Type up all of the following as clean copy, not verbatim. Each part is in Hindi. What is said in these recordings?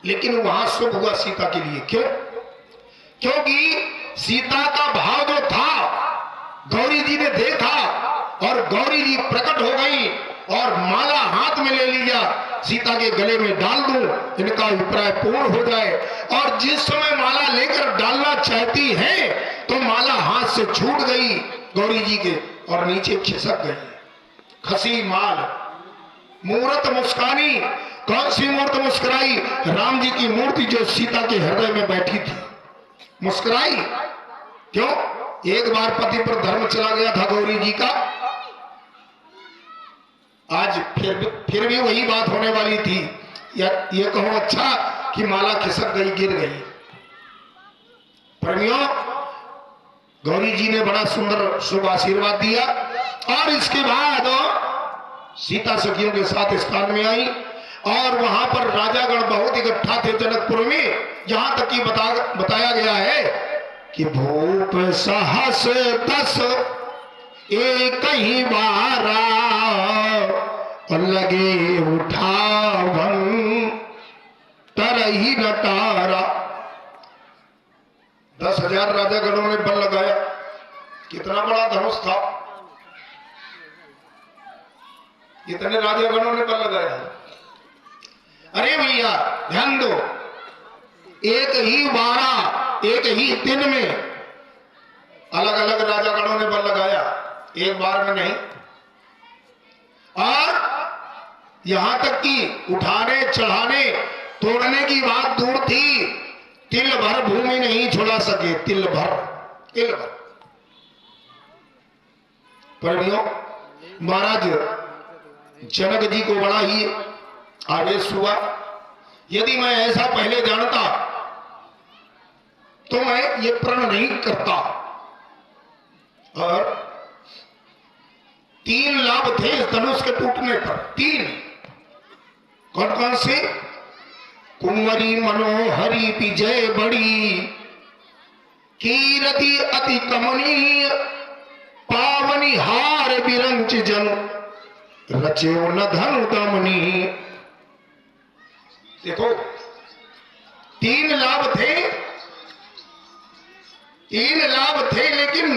लेकिन वहां शुभ हुआ सीता के लिए। क्यों? क्योंकि सीता का भाव जो था गौरी जी ने देखा और गौरी जी प्रकट हो गई और माला हाथ में ले लिया, सीता के गले में डाल दूं, इनका अभिप्राय पूर्ण हो जाए। और जिस समय माला लेकर डालना चाहती है तो माला हाथ से छूट गई गौरी जी के और नीचे खिसक गई। खसी माल, मूर्त मुस्कानी। कौन सी मूर्त मुस्कुराई? राम जी की मूर्ति जो सीता के हृदय में बैठी थी, मुस्कुराई। क्यों? एक बार पति पर धर्म चला गया था गौरी जी का, आज फिर भी वही बात होने वाली थी। ये कहो अच्छा कि माला खिसक गई, गिर गई। प्रेमियों, गौरी जी ने बड़ा सुंदर शुभ आशीर्वाद दिया और इसके बाद सीता सखियों के साथ स्थान में आई और वहां पर राजागण बहुत इकट्ठा थे जनकपुर में। यहां तक कि बताया गया है कि भूप सहस 10 एक ही बारा लगे उठावन तरही नटारा। 10,000 राजागणों ने बल लगाया। कितना बड़ा धनुष था, इतने राजागणों ने बल लगाया। अरे भैया ध्यान दो, एक ही बारा, एक ही दिन में अलग अलग राजागणों ने बल लगाया, एक बार में नहीं। और यहां तक कि उठाने चढ़ाने तोड़ने की बात दूर थी, तिल भर भूमि नहीं छोड़ा सके। तिल भर। प्रेमियों, महाराज जनक जी को बड़ा ही आवेश हुआ। यदि मैं ऐसा पहले जानता तो मैं ये प्रण नहीं करता। और 3 लाभ थे इस धनुष के टूटने पर। 3 कौन कौन से? कुंवरी मनोहरी विजय बड़ी, कीरति अति कमनीय, पावनी हार बिरंच जन, रचो न धनु दमनी। देखो 3 लाभ थे, 3 लाभ थे, लेकिन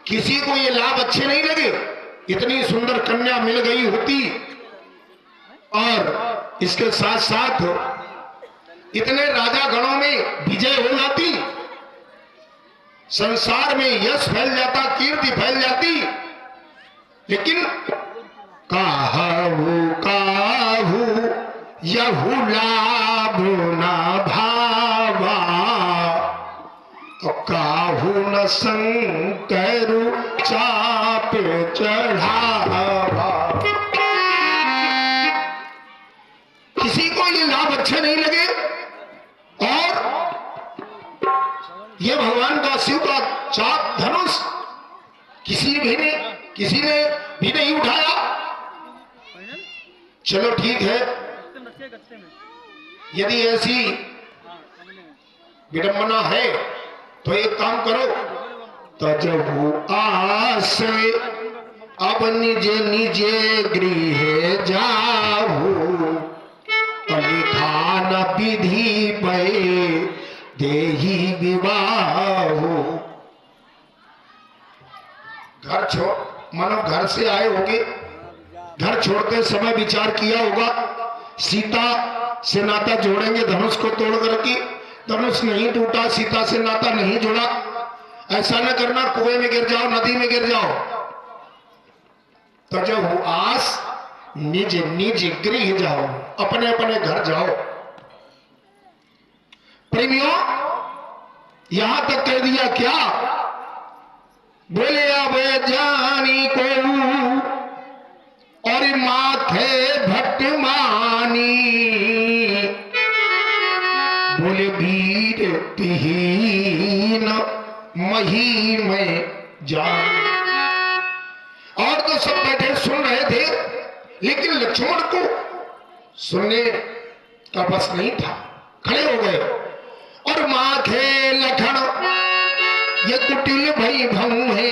किसी को ये लाभ अच्छे नहीं लगे। इतनी सुंदर कन्या मिल गई होती और इसके साथ साथ इतने राजा गणों में विजय हो जाती, संसार में यश फैल जाता, कीर्ति फैल जाती। लेकिन काहू काहू यहू लाभ ना भावा, काहू न संकरु चाप चढ़ावा। किसी को ये लाभ अच्छे नहीं लगे और ये भगवान का शिव का चाप धनुष किसी ने भी नहीं उठाया। चलो ठीक है, यदि ऐसी विडंबना है तो एक काम करो, तजहु आस अब निजे निजे गृह जाहू, अलिखान विधि भय देही विवाहो। घर छोड़, मानो घर से आए होगे, घर छोड़ते समय विचार किया होगा सीता से नाता जोड़ेंगे धनुष को तोड़ करके। धनुष नहीं टूटा, सीता से नाता नहीं जुड़ा। ऐसा न करना, कुएं में गिर जाओ, नदी में गिर जाओ। तो जब आस निज निज गृह जाओ, अपने अपने घर जाओ। प्रेमियों, यहां तक कह दिया क्या? बोले अब जानी को और माथे भटमानी, बोले वीर तिहीन मही में जान। और तो सब बैठे सुन रहे थे, लेकिन लक्ष्मण को सुनने का बस नहीं था। खड़े हो गए और माथे लखन ये कुटिल भई भऊ है,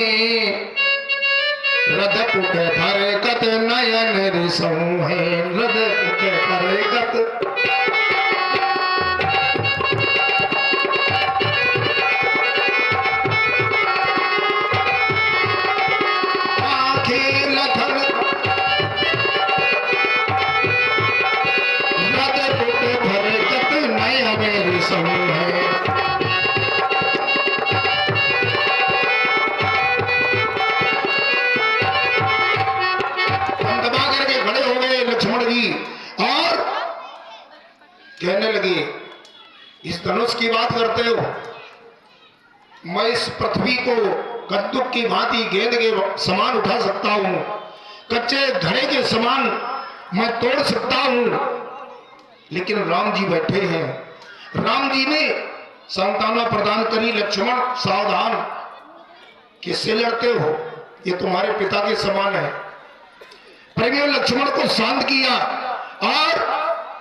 रदपुट फरकत नयन रिसऊ है, रदपुट फरकत। धनुष की बात करते हो, मैं इस पृथ्वी को कद्दूक की भांति गेंद के समान उठा सकता हूं, कच्चे घड़े के समान मैं तोड़ सकता हूं, लेकिन राम जी बैठे हैं। राम जी ने सांत्वना प्रदान करी, लक्ष्मण सावधान, किससे लड़ते हो, ये तुम्हारे पिता के समान है। प्रेमियों, लक्ष्मण को शांत किया और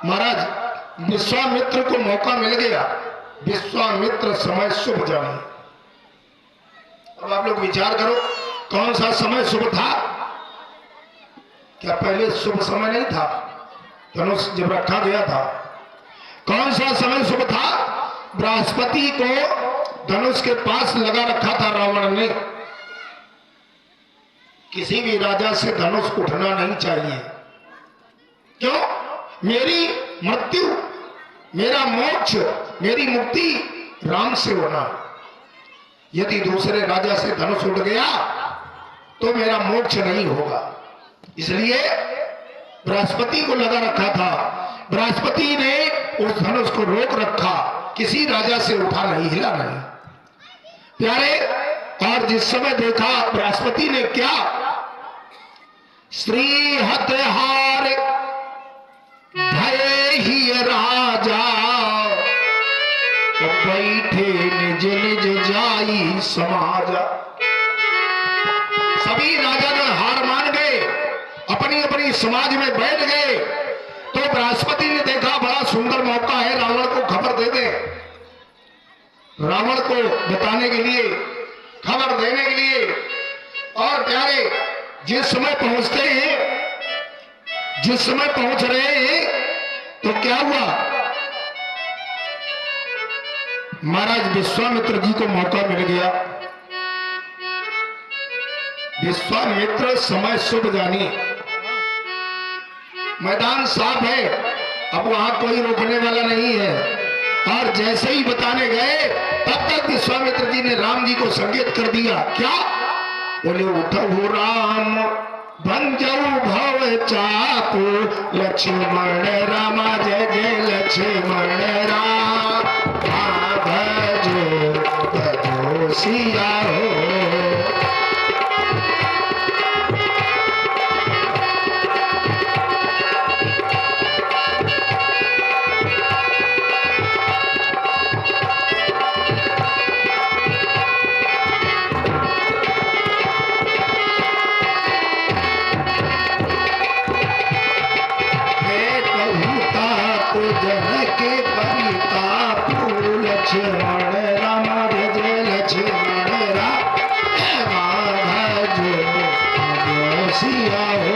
महाराज विश्वामित्र को मौका मिल गया। विश्वामित्र समय शुभ जाने। अब आप लोग विचार करो, कौन सा समय शुभ था? क्या पहले शुभ समय नहीं था? धनुष जब रखा गया था, कौन सा समय शुभ था? बृहस्पति को धनुष के पास लगा रखा था रावण ने। किसी भी राजा से धनुष उठना नहीं चाहिए। क्यों? मेरी मृत्यु, मेरा मोक्ष, मेरी मुक्ति राम से होना। यदि दूसरे राजा से धनुष उठ गया तो मेरा मोक्ष नहीं होगा। इसलिए बृहस्पति को लगा रखा था। बृहस्पति ने उस धनुष को रोक रखा, किसी राजा से उठा नहीं, हिला नहीं। प्यारे, और जिस समय देखा बृहस्पति ने क्या, श्री हतहार भय ही राजा, तो बैठे निज निज जाई समाजा। सभी राजा ने हार मान गए, अपनी अपनी समाज में बैठ गए। तो बृहस्पति ने देखा बड़ा सुंदर मौका है, रावण को खबर दे दे। रावण को बताने के लिए, खबर देने के लिए। और प्यारे, जिस समय पहुंचते हैं, जिस समय पहुंच रहे हैं, तो क्या हुआ? महाराज विश्वामित्र जी को मौका मिल गया। विश्वामित्र समय शुभ जानी, मैदान साफ है, अब वहां कोई रोकने वाला नहीं है। और जैसे ही बताने गए, तब तक विश्वामित्र जी ने राम जी को संकेत कर दिया। क्या बोले? उठो राम भंजऊ भव चाकू, लक्ष्मण रामा जय जय लक्ष्मण राम, भजो भजो सिया हो। लक्ष्मण राम जय लक्ष्मण राम, भजो भजो सिया हो।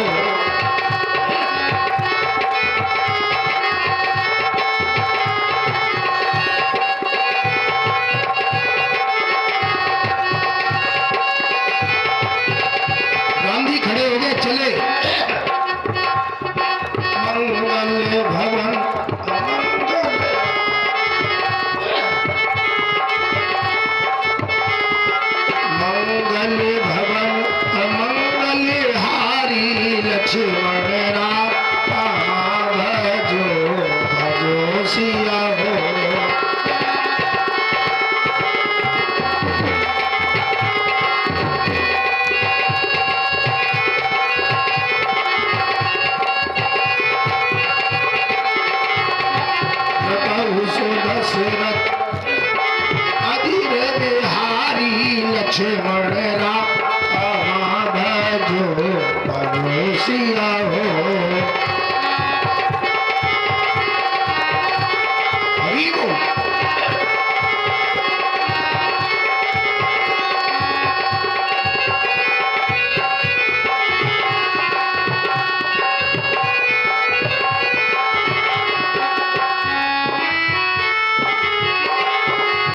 राम जी खड़े हो गए, चले। मंगल भवन लक्ष्मण राम, भजो भजो सिया हो। दशरथ अधीर बिहारी, लक्ष्मण राम, भजो भजो सिया हो।